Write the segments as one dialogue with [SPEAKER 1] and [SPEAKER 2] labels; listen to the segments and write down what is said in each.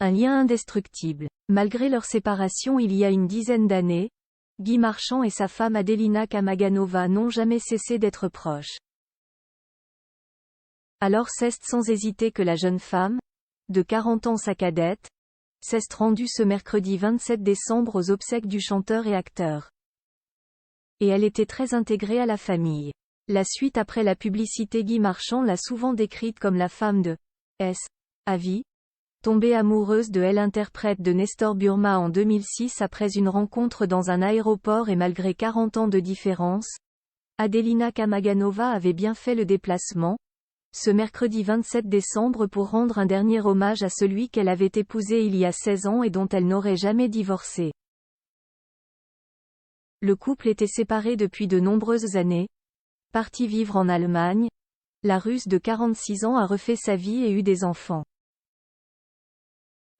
[SPEAKER 1] un lien indestructible. Malgré leur séparation il y a une dizaine d'années, Guy Marchand et sa femme Adelina Kamaganova n'ont jamais cessé d'être proches. Alors c'est sans hésiter que la jeune femme, de 40 ans sa cadette, s'est rendue ce mercredi 27 décembre aux obsèques du chanteur et acteur. Et elle était très intégrée à la famille. La suite après la publicité Guy Marchand l'a souvent décrite comme la femme de S. Avi, tombée amoureuse de elle interprète de Nestor Burma en 2006 après une rencontre dans un aéroport et malgré 40 ans de différence, Adelina Kamaganova avait bien fait le déplacement, ce mercredi 27 décembre pour rendre un dernier hommage à celui qu'elle avait épousé il y a 16 ans et dont elle n'aurait jamais divorcé. Le couple était séparé depuis de nombreuses années. Parti vivre en Allemagne, la Russe de 46 ans a refait sa vie et eu des enfants.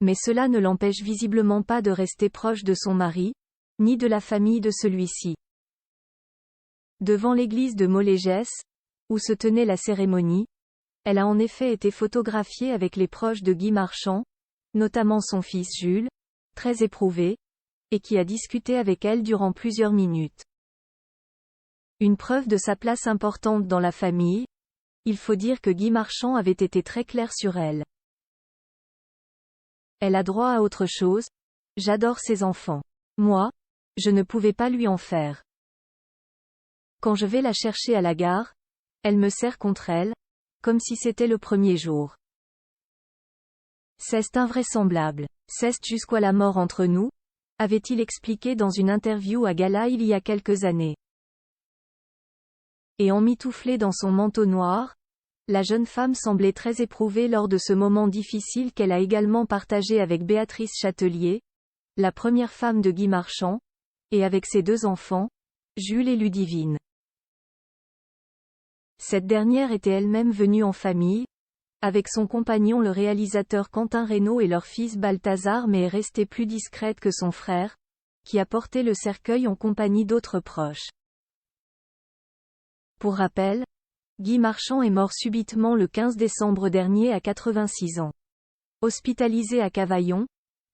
[SPEAKER 1] Mais cela ne l'empêche visiblement pas de rester proche de son mari, ni de la famille de celui-ci. Devant l'église de Molégès, où se tenait la cérémonie, elle a en effet été photographiée avec les proches de Guy Marchand, notamment son fils Jules, très éprouvé, et qui a discuté avec elle durant plusieurs minutes. Une preuve de sa place importante dans la famille, il faut dire que Guy Marchand avait été très clair sur elle. Elle a droit à autre chose. J'adore ses enfants. Moi, je ne pouvais pas lui en faire. Quand je vais la chercher à la gare, elle me serre contre elle, comme si c'était le premier jour. C'est invraisemblable. C'est jusqu'à la mort entre nous, avait-il expliqué dans une interview à Gala il y a quelques années. Et emmitouflée dans son manteau noir, la jeune femme semblait très éprouvée lors de ce moment difficile qu'elle a également partagé avec Béatrice Châtelier, la première femme de Guy Marchand, et avec ses deux enfants, Jules et Ludivine. Cette dernière était elle-même venue en famille, avec son compagnon le réalisateur Quentin Reynaud et leur fils Balthazar mais est restée plus discrète que son frère, qui a porté le cercueil en compagnie d'autres proches. Pour rappel, Guy Marchand est mort subitement le 15 décembre dernier à 86 ans. Hospitalisé à Cavaillon,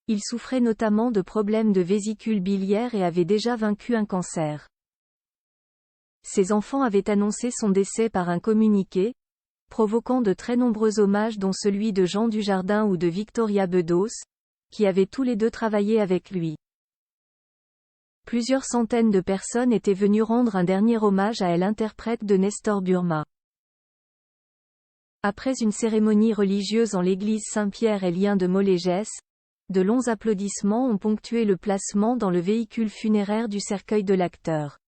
[SPEAKER 1] il souffrait notamment de problèmes de vésicule biliaire et avait déjà vaincu un cancer. Ses enfants avaient annoncé son décès par un communiqué, provoquant de très nombreux hommages dont celui de Jean Dujardin ou de Victoria Bedos, qui avaient tous les deux travaillé avec lui. Plusieurs centaines de personnes étaient venues rendre un dernier hommage à elle interprète de Nestor Burma. Après une cérémonie religieuse en l'église Saint-Pierre-et-Lien de Molégès, de longs applaudissements ont ponctué le placement dans le véhicule funéraire du cercueil de l'acteur.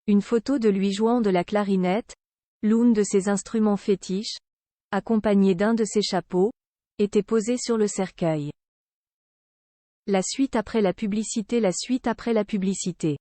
[SPEAKER 1] Une photo de lui jouant de la clarinette, l'un de ses instruments fétiches, accompagnée d'un de ses chapeaux, était posée sur le cercueil. La suite après la publicité.